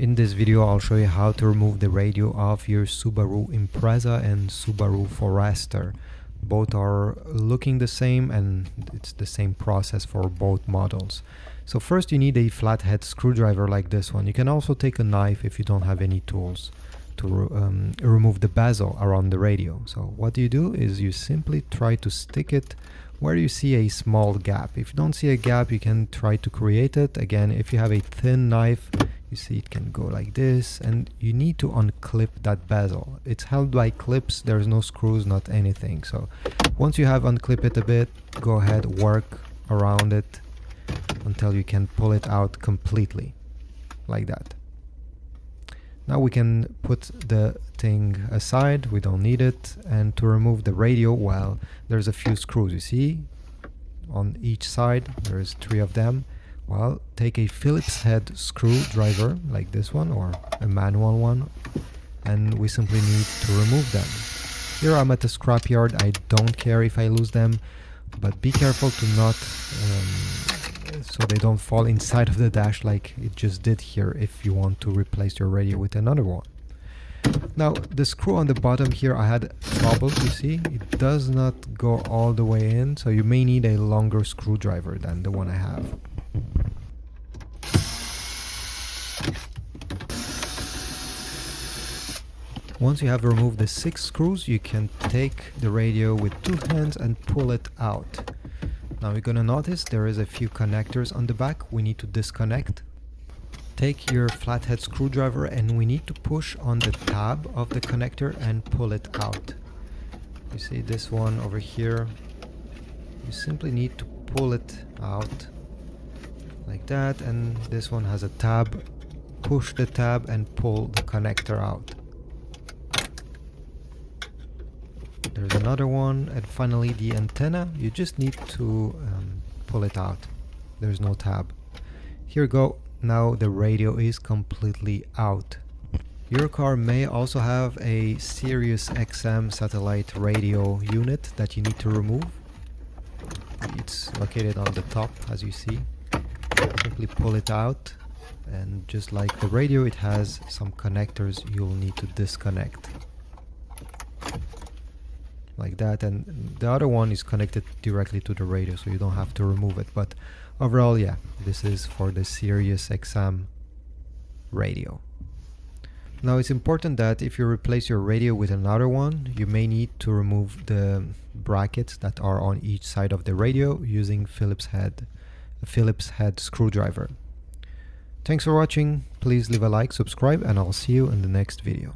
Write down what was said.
In this video I'll show you how to remove the radio of your Subaru Impreza and Subaru Forester. Both are looking the same and it's the same process for both models. So first you need a flathead screwdriver like this one. You can also take a knife if you don't have any tools to remove the bezel around the radio. So what you do is you simply try to stick it where you see a small gap. If you don't see a gap, you can try to create it. Again, if you have a thin knife, you see it can go like this, and you need to unclip that bezel. It's held by clips, there's no screws, not anything. So once you have unclipped it a bit, go ahead, work around it until you can pull it out completely, like that. Now we can put the thing aside, we don't need it. And to remove the radio, well, there's a few screws, you see, on each side, there's 3 of them. Well, take a Phillips head screwdriver like this one, or a manual one, and we simply need to remove them. Here I'm at the scrapyard, I don't care if I lose them, but be careful to not so they don't fall inside of the dash like it just did here if you want to replace your radio with another one. Now the screw on the bottom here, I had trouble, you see, it does not go all the way in, so you may need a longer screwdriver than the one I have. Once you have removed the 6 screws, you can take the radio with 2 hands and pull it out. Now you're gonna notice there is a few connectors on the back we need to disconnect. Take your flathead screwdriver and we need to push on the tab of the connector and pull it out. You see this one over here, you simply need to pull it out like that, and this one has a tab. Push the tab and pull the connector out. There's another one, and finally the antenna, you just need to pull it out. There's no tab. Here you go, now the radio is completely out. Your car may also have a Sirius XM satellite radio unit that you need to remove. It's located on the top, as you see. Simply pull it out, and just like the radio, it has some connectors you'll need to disconnect. Like that, and the other one is connected directly to the radio, so you don't have to remove it. But overall, yeah, this is for the Sirius XM radio. Now it's important that if you replace your radio with another one, you may need to remove the brackets that are on each side of the radio using a Phillips head screwdriver. Thanks for watching, please leave a like, subscribe, and I'll see you in the next video.